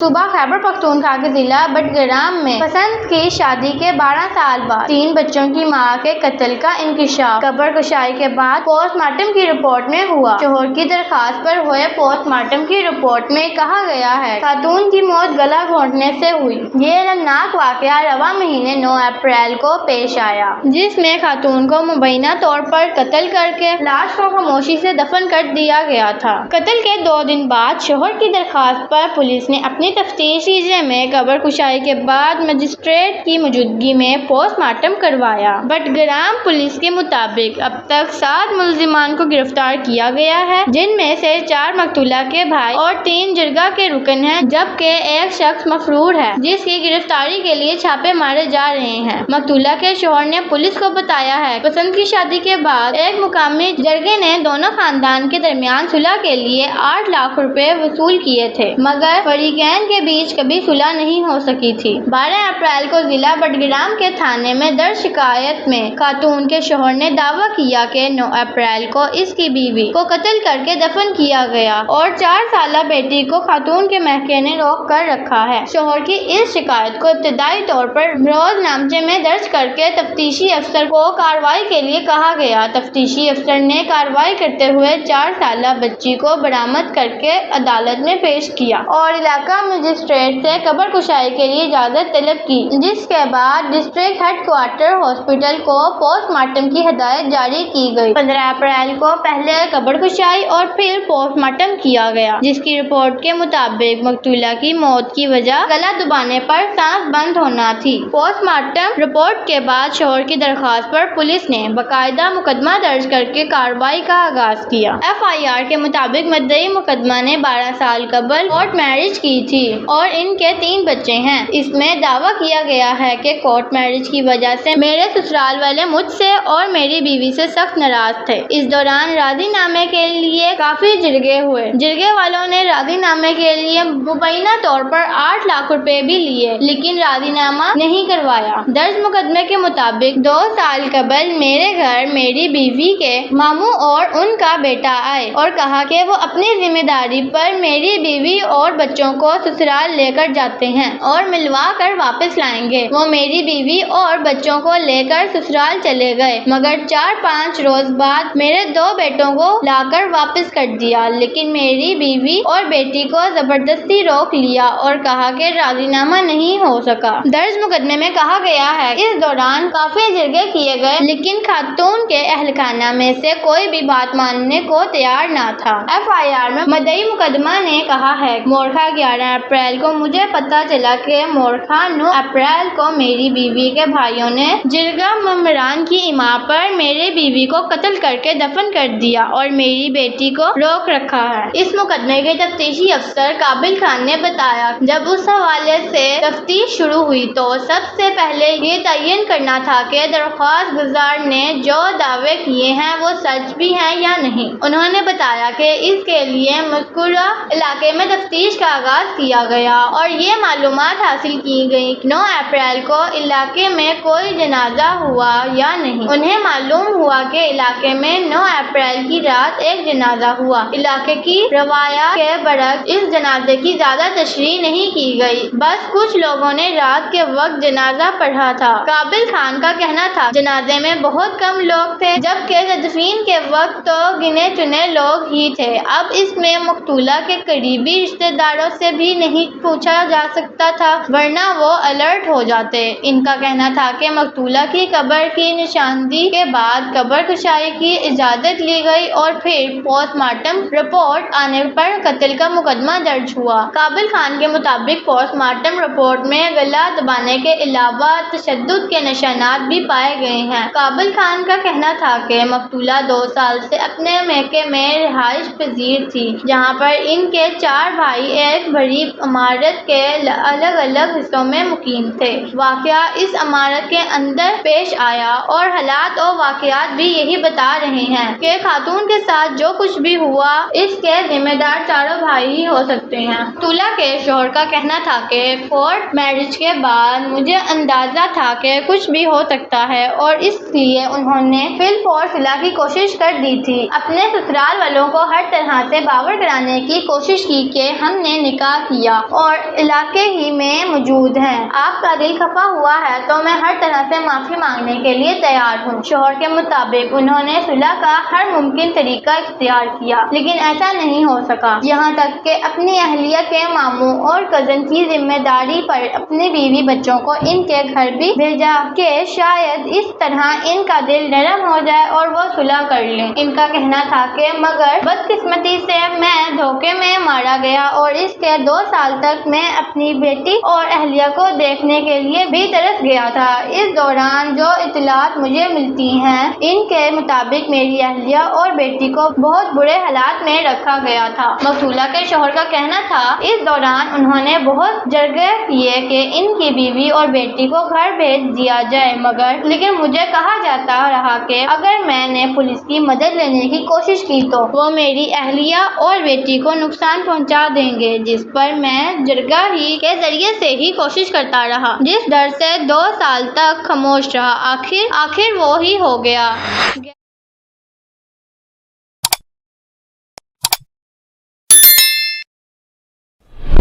صوبہ خیبر پختونخوا کے ضلع بٹگرام میں پسند کی شادی کے 12 سال بعد 3 بچوں کی ماں کے قتل کا انکشاف۔ قبر کشائی کے بعد پوسٹ مارٹم کی رپورٹ میں ہوا۔ شوہر کی درخواست پر ہوئے پوسٹ مارٹم کی رپورٹ میں کہا گیا ہے خاتون کی موت گلا گھونٹنے سے ہوئی۔ یہ المناک واقعہ رواں مہینے 9 اپریل کو پیش آیا، جس میں خاتون کو مبینہ طور پر قتل کر کے لاش کو خاموشی سے دفن کر دیا گیا تھا۔ قتل کے 2 دن بعد شوہر کی درخواست پر پولیس نے اپنی تفتیش نتیجے میں قبر کشائی کے بعد مجسٹریٹ کی موجودگی میں پوسٹ مارٹم کروایا۔ بٹگرام پولیس کے مطابق اب تک 7 ملزمان کو گرفتار کیا گیا ہے، جن میں سے 4 مقتولہ کے بھائی اور 3 جرگہ کے رکن ہیں، جبکہ ایک شخص مفرور ہے جس کی گرفتاری کے لیے چھاپے مارے جا رہے ہیں۔ مقتولہ کے شوہر نے پولیس کو بتایا ہے پسند کی شادی کے بعد ایک مقامی جرگے نے دونوں خاندان کے درمیان صلح کے لیے 8 لاکھ روپے وصول کیے تھے، مگر فریقین کے بیچ کبھی صلح نہیں ہو سکی تھی۔ 12 اپریل کو ضلع بٹگرام کے تھانے میں درج شکایت میں خاتون کے شوہر نے دعویٰ کیا کہ 9 اپریل کو اس کی بیوی کو قتل کر کے دفن کیا گیا اور 4 سالہ بیٹی کو خاتون کے محکمے نے روک کر رکھا ہے۔ شوہر کی اس شکایت کو ابتدائی طور پر بروز نامچے میں درج کر کے تفتیشی افسر کو کارروائی کے لیے کہا گیا۔ تفتیشی افسر نے کارروائی کرتے ہوئے 4 سالہ بچی کو برآمد کر کے عدالت میں پیش کیا اور علاقہ مجسٹریٹ سے قبر کشائی کے لیے اجازت طلب کی، جس کے بعد ڈسٹرکٹ ہیڈ کوارٹر ہاسپٹل کو پوسٹ مارٹم کی ہدایت جاری کی گئی۔ 15 اپریل کو پہلے قبر کشائی اور پھر پوسٹ مارٹم کیا گیا، جس کی رپورٹ کے مطابق مقتولہ کی موت کی وجہ گلا دبانے پر سانس بند ہونا تھی۔ پوسٹ مارٹم رپورٹ کے بعد شوہر کی درخواست پر پولیس نے باقاعدہ مقدمہ درج کر کے کارروائی کا آغاز کیا۔ FIR کے مطابق مدعی مقدمہ نے 12 سال قبل کورٹ میرج کی تھی اور ان کے 3 بچے ہیں۔ اس میں دعویٰ کیا گیا ہے کہ کورٹ میرج کی وجہ سے میرے سسرال والے مجھ سے اور میری بیوی سے سخت ناراض تھے۔ اس دوران راضی نامے کے لیے کافی جرگے ہوئے۔ جرگے والوں نے راضی نامے کے لیے مبینہ طور پر 8 لاکھ روپے بھی لیے، لیکن راضی نامہ نہیں کروایا۔ درج مقدمے کے مطابق 2 سال قبل میرے گھر میری بیوی کے ماموں اور ان کا بیٹا آئے اور کہا کہ وہ اپنی ذمہ داری پر میری بیوی اور بچوں کو سسرال لے کر جاتے ہیں اور ملوا کر واپس لائیں گے۔ وہ میری بیوی اور بچوں کو لے کر سسرال چلے گئے، مگر 4-5 روز بعد میرے 2 بیٹوں کو لا کر واپس کر دیا، لیکن میری بیوی اور بیٹی کو زبردستی روک لیا اور کہا کہ راضی نامہ نہیں ہو سکا۔ درج مقدمے میں کہا گیا ہے اس دوران کافی جرگے کیے گئے، لیکن خاتون کے اہل خانہ میں سے کوئی بھی بات ماننے کو تیار نہ تھا۔ FIR میں مدعی مقدمہ نے کہا ہے مورخہ 11 اپریل کو مجھے پتہ چلا کہ مورخہ 9 اپریل کو میری بیوی کے بھائیوں نے جرگہ ممبران کی اما پر میری بیوی کو قتل کر کے دفن کر دیا اور میری بیٹی کو روک رکھا ہے۔ اس مقدمے کے تفتیشی افسر قابل خان نے بتایا جب اس حوالے سے تفتیش شروع ہوئی تو سب سے پہلے یہ تعین کرنا تھا کہ درخواست گزار نے جو دعوے کیے ہیں وہ سچ بھی ہیں یا نہیں۔ انہوں نے بتایا کہ اس کے لیے مذکورہ علاقے میں تفتیش کا آغاز کیا گیا اور یہ معلومات حاصل کی گئی کہ 9 اپریل کو علاقے میں کوئی جنازہ ہوا یا نہیں۔ انہیں معلوم ہوا کہ علاقے میں 9 اپریل کی رات ایک جنازہ ہوا۔ علاقے کی روایات کے برعکس اس جنازے کی زیادہ تشریح نہیں کی گئی، بس کچھ لوگوں نے رات کے وقت جنازہ پڑھا تھا۔ قابل خان کا کہنا تھا جنازے میں بہت کم لوگ تھے، جبکہ تدفین کے وقت تو گنے چنے لوگ ہی تھے۔ اب اس میں مقتولہ کے قریبی رشتہ داروں سے بھی نہیں پوچھا جا سکتا تھا، ورنہ وہ الرٹ ہو جاتے۔ ان کا کہنا تھا کہ مقتولہ کی قبر کی نشاندہی کے بعد قبر کشائی کی اجازت لی گئی اور پھر پوسٹ مارٹم رپورٹ آنے پر قتل کا مقدمہ درج ہوا۔ قابل خان کے مطابق پوسٹ مارٹم رپورٹ میں گلا دبانے کے علاوہ تشدد کے نشانات بھی پائے گئے ہیں۔ قابل خان کا کہنا تھا کہ مقتولہ 2 سال سے اپنے میکے میں رہائش پذیر تھی، جہاں پر ان کے 4 بھائی ایک بڑی عمارت کے الگ الگ حصوں میں مقیم تھے۔ واقعہ اس عمارت کے اندر پیش آیا اور حالات و واقعات بھی یہی بتا رہے ہیں کہ خاتون کے ساتھ جو کچھ بھی ہوا اس کے ذمہ دار 4 بھائی ہی ہو سکتے ہیں۔ مقتولہ کے شوہر کا کہنا تھا کہ کورٹ میرج کے بعد مجھے اندازہ تھا کہ کچھ بھی ہو سکتا ہے اور اس لیے انہوں نے فی الفور صلح کی کوشش کر دی تھی۔ اپنے سسرال والوں کو ہر طرح سے باور کرانے کی کوشش کی کہ ہم نے نکاح کیا اور علاقے ہی میں موجود ہیں۔ آپ کا دل خفا ہوا ہے تو میں ہر طرح سے معافی مانگنے کے لیے تیار ہوں۔ شوہر کے مطابق انہوں نے صلح کا ہر ممکن طریقہ اختیار کیا لیکن ایسا نہیں ہو سکا، یہاں تک کہ اپنی اہلیہ کے ماموں اور کزن کی ذمہ داری پر اپنی بیوی بچوں کو ان کے گھر بھی بھیجا کہ شاید اس طرح ان کا دل نرم ہو جائے اور وہ صلح کر لیں۔ ان کا کہنا تھا کہ مگر بدقسمتی سے میں دھوکے میں مارا گیا اور اس کے 2 سال تک میں اپنی بیٹی اور اہلیہ کو دیکھنے کے لیے بھی ترس گیا تھا۔ اس دوران جو اطلاعات مجھے ملتی ہیں ان کے مطابق میری اہلیہ اور بیٹی کو بہت برے حالات میں رکھا گیا تھا۔ مقتولہ کے شوہر کا کہنا تھا اس دوران انہوں نے بہت جرگے کیے کہ ان کی بیوی اور بیٹی کو گھر بھیج دیا جائے لیکن مجھے کہا جاتا رہا کہ اگر میں نے پولیس کی مدد لینے کی کوشش کی تو وہ میری اہلیہ اور بیٹی کو نقصان پہنچا دیں گے، جس پر میں جرگہ ہی کے ذریعے سے ہی کوشش کرتا رہا، جس ڈر سے 2 سال تک خاموش رہا۔ آخر وہ ہی ہو گیا۔